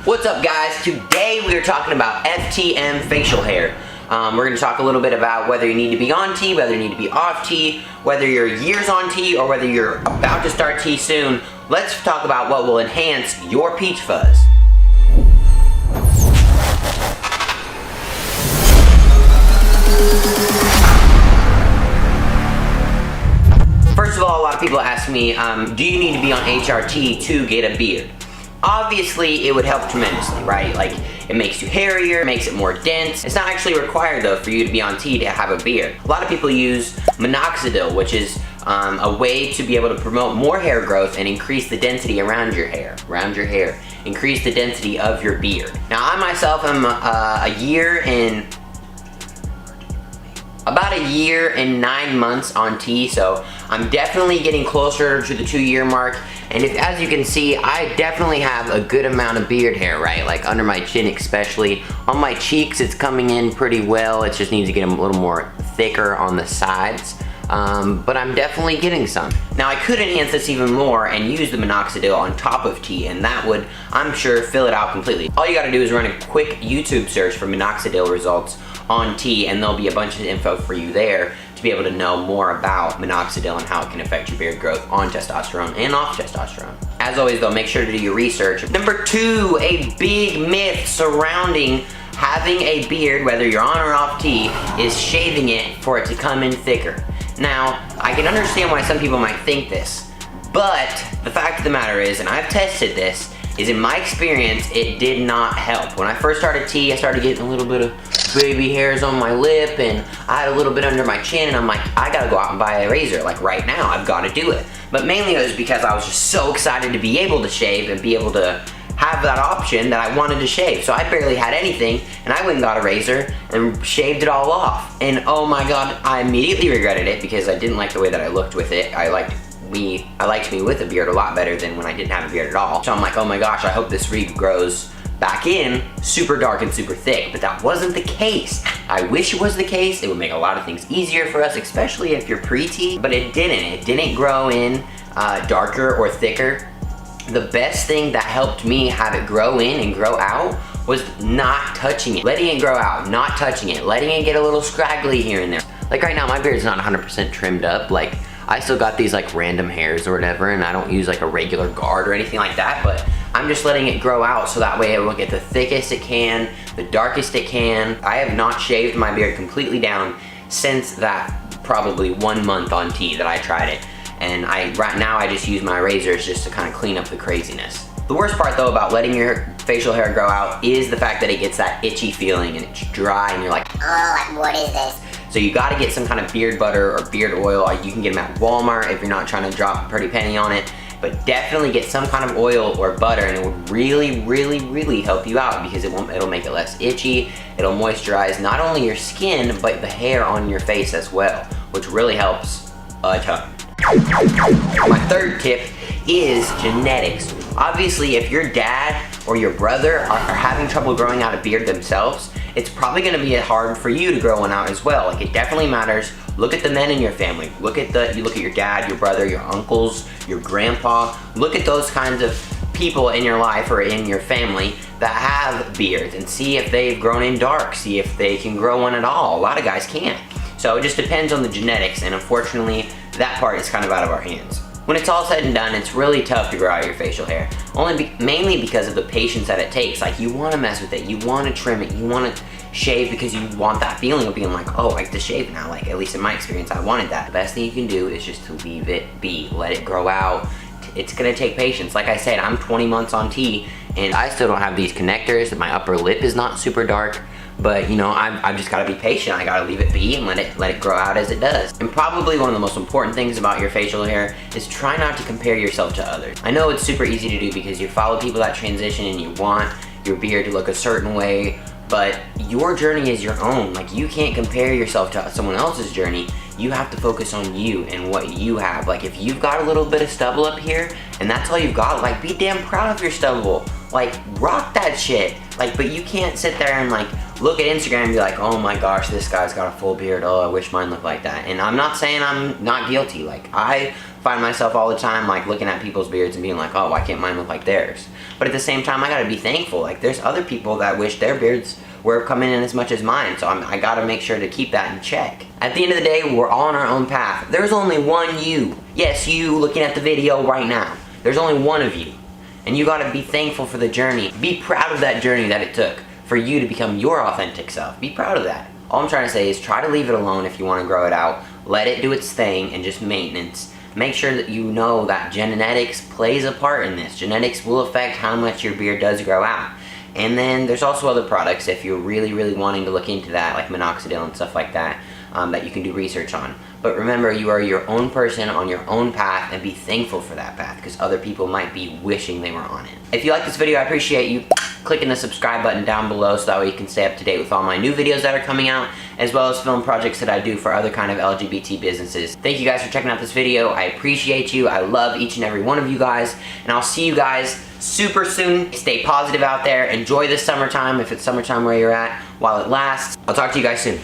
What's up, guys? Today we are talking about FTM facial hair. We're going to talk a little bit about whether you need to be on T, whether you need to be off T, whether you're years on T, or whether you're about to start T soon. Let's talk about what will enhance your peach fuzz. First of all, a lot of people ask me, do you need to be on HRT to get a beard? Obviously, it would help tremendously, right? Like, it makes you hairier, makes it more dense. It's not actually required, though, for you to be on T to have a beard. A lot of people use minoxidil, which is a way to be able to promote more hair growth and increase the density around your hair, increase the density of your beard. Now, I myself am about a year and 9 months on T, so I'm definitely getting closer to the 2-year mark. And as you can see, I definitely have a good amount of beard hair, right? Like under my chin especially. On my cheeks, it's coming in pretty well. It just needs to get a little more thicker on the sides. But I'm definitely getting some. Now, I could enhance this even more and use the minoxidil on top of T, and that would, I'm sure, fill it out completely. All you gotta do is run a quick YouTube search for minoxidil results on T, and there'll be a bunch of info for you there to be able to know more about minoxidil and how it can affect your beard growth on testosterone and off testosterone. As always, though, make sure to do your research. Number 2, a big myth surrounding having a beard, whether you're on or off T, is shaving it for it to come in thicker. Now, I can understand why some people might think this, but the fact of the matter is, and I've tested this, is in my experience, it did not help. When I first started T, I started getting a little bit of baby hairs on my lip, and I had a little bit under my chin, and I'm like, I gotta go out and buy a razor. Like right now, I've gotta do it. But mainly it was because I was just so excited to be able to shave and be able to have that option that I wanted to shave. So I barely had anything, and I went and got a razor and shaved it all off. And oh my God, I immediately regretted it because I didn't like the way that I looked with it. I liked me with a beard a lot better than when I didn't have a beard at all. So I'm like, oh my gosh, I hope this regrows back in super dark and super thick, but that wasn't the case. I wish it was the case. It would make a lot of things easier for us, especially if you're pre-T, but it didn't. It didn't grow in darker or thicker. The best thing that helped me have it grow in and grow out was not touching it. Letting it grow out, not touching it, letting it get a little scraggly here and there. Like right now, my beard's not 100% trimmed up. Like, I still got these like random hairs or whatever, and I don't use like a regular guard or anything like that, but I'm just letting it grow out so that way it will get the thickest it can, the darkest it can. I have not shaved my beard completely down since that probably 1 month on T that I tried it. And right now I just use my razors just to kind of clean up the craziness. The worst part though about letting your facial hair grow out is the fact that it gets that itchy feeling and it's dry and you're like, oh, what is this? So you gotta get some kind of beard butter or beard oil. You can get them at Walmart if you're not trying to drop a pretty penny on it. But definitely get some kind of oil or butter, and it will really, really, really help you out because it'll make it less itchy. It'll moisturize not only your skin, but the hair on your face as well, which really helps a ton. My third tip is genetics. Obviously, if your dad or your brother are having trouble growing out a beard themselves, it's probably gonna be hard for you to grow one out as well. Like, it definitely matters. Look at the men in your family. You look at your dad, your brother, your uncles, your grandpa. Look at those kinds of people in your life or in your family that have beards and see if they've grown in dark, see if they can grow one at all. A lot of guys can't. So it just depends on the genetics, and unfortunately, that part is kind of out of our hands. When it's all said and done, it's really tough to grow out your facial hair. Mainly because of the patience that it takes. Like, you want to mess with it, you want to trim it, you want to shave because you want that feeling of being like, oh, I get to shave now. Like, at least in my experience, I wanted that. The best thing you can do is just to leave it be. Let it grow out. It's gonna take patience. Like I said, I'm 20 months on T, and I still don't have these connectors. My upper lip is not super dark. But you know, I've just gotta be patient. I gotta leave it be and let it grow out as it does. And probably one of the most important things about your facial hair is try not to compare yourself to others. I know it's super easy to do because you follow people that transition and you want your beard to look a certain way, but your journey is your own. Like, you can't compare yourself to someone else's journey. You have to focus on you and what you have. Like, if you've got a little bit of stubble up here and that's all you've got, like, be damn proud of your stubble. Like, rock that shit. Like, but you can't sit there and like look at Instagram and be like, oh my gosh, this guy's got a full beard, oh, I wish mine looked like that. And I'm not saying I'm not guilty. Like, I find myself all the time like looking at people's beards and being like, oh, why can't mine look like theirs? But at the same time, I gotta be thankful. Like, there's other people that wish their beards were coming in as much as mine, so I gotta make sure to keep that in check. At the end of the day, we're all on our own path. There's only one you. Yes, you looking at the video right now. There's only one of you. And you gotta be thankful for the journey. Be proud of that journey that it took for you to become your authentic self. Be proud of that. All I'm trying to say is try to leave it alone if you wanna grow it out. Let it do its thing and just maintenance. Make sure that you know that genetics plays a part in this. Genetics will affect how much your beard does grow out. And then there's also other products if you're really, really wanting to look into that, like minoxidil and stuff like that, that you can do research on. But remember, you are your own person on your own path, and be thankful for that path, because other people might be wishing they were on it. If you like this video, I appreciate you clicking the subscribe button down below so that way you can stay up to date with all my new videos that are coming out, as well as film projects that I do for other kind of LGBT businesses. Thank you guys for checking out this video. I appreciate you. I love each and every one of you guys, and I'll see you guys super soon. Stay positive out there. Enjoy this summertime if it's summertime where you're at while it lasts. I'll talk to you guys soon.